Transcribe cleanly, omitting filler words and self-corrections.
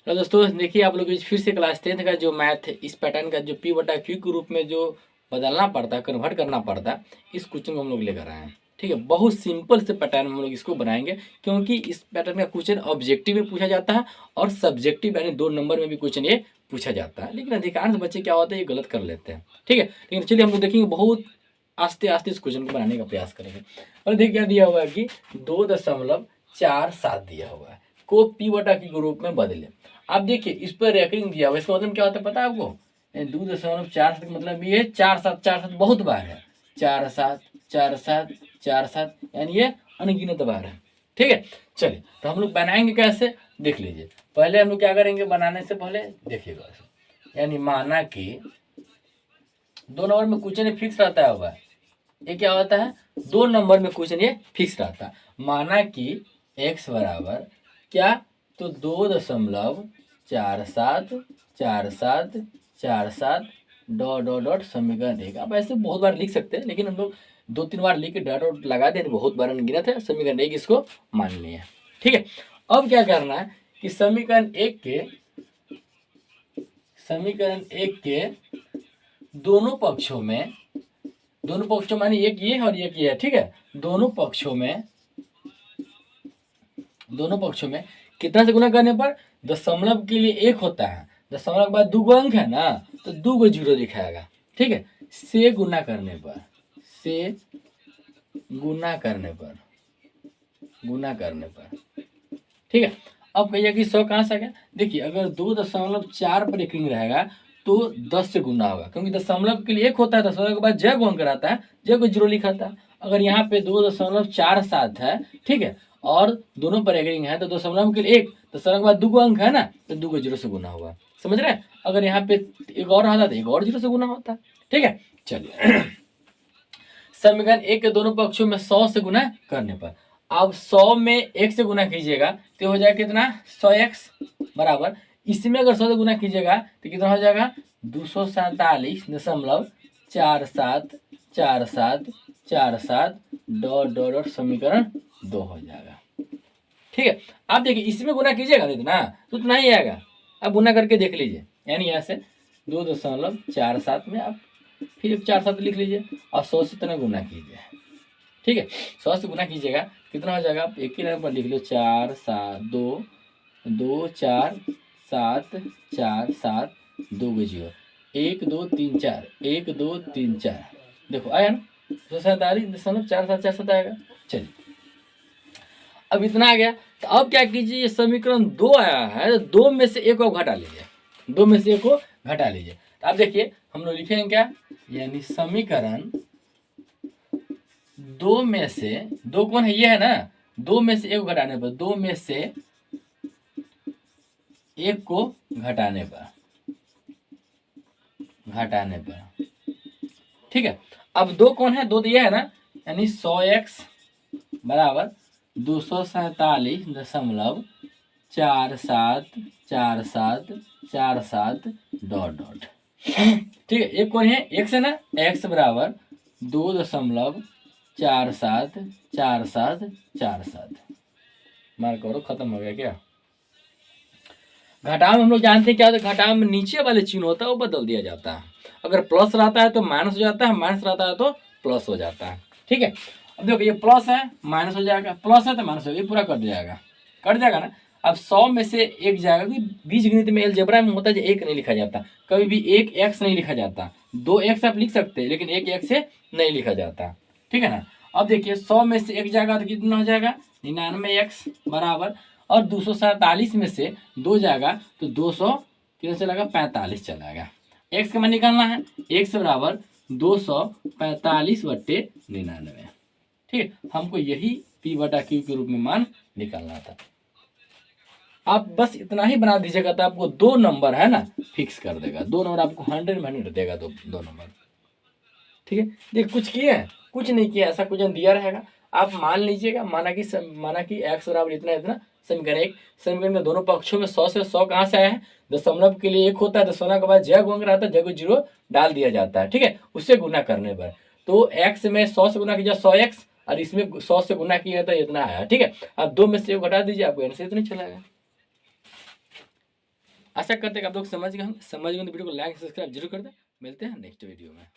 तो दोस्तों देखिए, आप लोग फिर से क्लास 10th का जो मैथ है, इस पैटर्न का जो पी बटा क्यू के रूप में जो बदलना पड़ता है, कन्वर्ट करना पड़ता है, इस क्वेश्चन को हम लोग लेकर आए हैं। ठीक है, बहुत सिंपल से पैटर्न में हम लोग इसको बनाएंगे, क्योंकि इस पैटर्न का क्वेश्चन ऑब्जेक्टिव में पूछा जाता है और सब्जेक्टिव यानी 2 नंबर में भी क्वेश्चन ये पूछा जाता है। लेकिन अधिकांश बच्चे क्या होते हैं, ये गलत कर लेते हैं। ठीक है, लेकिन चलिए हम लोग देखेंगे, बहुत आस्ते आस्ते इस क्वेश्चन को बनाने का प्रयास करेंगे। और देखिए क्या दिया हुआ है कि 2.47 दिया हुआ है, को पी बटा क्यू के रूप में बदले। आप देखिए इस पर रैंकिंग दिया हुआ है, इसका मतलब क्या होता है पता है आपको? 2.47 का मतलब ये 4 7 बहुत बार है, 4 7 4 7 4 7, यानी ये अनगिनत बार है। ठीक है, चलिए तो हम लोग बनाएंगे कैसे, देख लीजिए। पहले हम लोग क्या करेंगे, बनाने से पहले देखिएगा, यानी माना कि 2 नंबर में क्वेश्चन फिक्स रहता है हुआ, ये क्या होता है, 2 नंबर में क्वेश्चन ये फिक्स रहता है। माना कि x बराबर क्या, तो 2.474747 डॉट डॉट डॉट समीकरण 1। आप ऐसे बहुत बार लिख सकते हैं, लेकिन हम लोग 2 3 बार लिख के डॉट डॉट लगा दें, बहुत बार अनगिनत है, समीकरण 1 इसको मान लिया। ठीक है, अब क्या करना है कि समीकरण एक के दोनों पक्षों में माने एक ये है और एक ये है। ठीक है, दोनों पक्षों में कितना से गुना करने पर, दशमलव के लिए 1 होता है, दशमलव के बाद 2 गो अंक है ना, तो 2 गो जीरो दिखाएगा। ठीक है, से गुना करने पर ठीक है। अब कहिए कि 100 कहाँ से आ गया, देखिए अगर 2.4 पर एक रिंग रहेगा तो 10 से गुना होगा, क्योंकि दशमलव के लिए 1 होता है, दशमलव के बाद जय को अंक रहता है, जय को जीरो लिखा था। अगर यहाँ पे 2.47 है, ठीक है, और दोनों पर एक रिंग है, तो दशमलव के लिए 1, दशमलव के बाद 2 गो अंक है ना, तो 2 गो जीरो से गुना होगा। समझ रहे हैं? अगर यहाँ पे एक और आता तो एक और जीरो से गुना होता। ठीक है, चलिए समीकरण 1 के दोनों पक्षों में 100 से गुना करने पर, अब 100 में 1 से गुना कीजिएगा तो हो जाएगा कितना, 100x बराबर, इसमें अगर 100 से गुना कीजिएगा तो कितना हो जाएगा, 247.474747 डॉट डॉट डॉट समीकरण 2 हो जाएगा। ठीक है, आप देखिए इसमें गुना कीजिएगा तो उतना ही आएगा। अब गुना करके देख लीजिए, यानी ऐसे 2.47 में आप फिर 4 7 लिख लीजिए और 100 से इतना गुना कीजिए। ठीक है, 100 से गुना कीजिएगा कितना हो जाएगा, आप एक ही लाइन पर लिख लो, 4 7 2 2 4 7 4 7 2 गो जीरो, 1 2 3 4 1 2 3 4, देखो आया ना, 247.4747 आएगा। चलिए अब इतना आ गया, तो अब क्या कीजिए, ये समीकरण 2 आया है, तो 2 में से 1 को घटा लीजिए, 2 में से 1 को घटा लीजिए। तो आप देखिए हम लोग लिखेंगे क्या, यानी समीकरण 2 में से 2 कौन है, ये है ना, 2 में से 1 को घटाने पर, 2 में से 1 को घटाने पर ठीक है। अब 2 कौन है, 2 तो ये है ना, यानी 100x बराबर 247.4747 डॉट डॉट। ठीक है, एक कौन है, x है ना, x बराबर 2.474747 मार्क करो, खत्म हो गया क्या। घटाव में हम लोग जानते हैं क्या होता है, घटाव में नीचे वाले चिन्ह होता है वो बदल दिया जाता है। अगर प्लस रहता है तो माइनस हो जाता है, माइनस रहता है तो प्लस हो जाता है। ठीक है, अब देखो ये प्लस है, माइनस हो जाएगा, प्लस है तो माइनस हो जाएगा, ये पूरा कट जाएगा ना। अब 100 में से 1 जाएगा, क्योंकि बीजगणित में अलजेब्रा में होता है, 1 नहीं लिखा जाता, कभी भी 1 x नहीं लिखा जाता, 2 x आप लिख सकते हैं, लेकिन 1 x से नहीं लिखा जाता। ठीक है ना, अब देखिए 100 में से 1 जाएगा तो कितना हो जाएगा, 99x बराबर, और 247 में से 2 जाएगा तो 200 कितना चलेगा, 45 चलेगा। x का मान निकालना है, x बराबर 245/99। ठीक है, हमको यही p बटा q के रूप में मान निकालना था। आप बस इतना ही बना दीजिएगा तो आपको 2 नंबर है ना फिक्स कर देगा, 2 नंबर आपको 100 देगा, 2 नंबर। ठीक है, देख कुछ किए हैं, कुछ नहीं किया, ऐसा कुछ दिया रहेगा, आप मान लीजिएगा, माना कि x बराबर इतना इतना, समीकरण में दोनों पक्षों में 100 से 100 कहाँ से आया है, दशमलव के लिए 1 होता है, दशमलव के बाद जय को अंक रहता है, जय को जीरो डाल दिया जाता है। ठीक है, उससे गुना करने पर, तो x में 100 से गुना कीजिए 100x, और इसमें 100 से गुना किया तो इतना आया। ठीक है, अब 2 में से 1 घटा दीजिए, आपको आंसर इतना चला गया। आशा करते हैं कि आप लोग समझ गए होंगे तो वीडियो को लाइक सब्सक्राइब जरूर कर दें। मिलते हैं नेक्स्ट वीडियो में।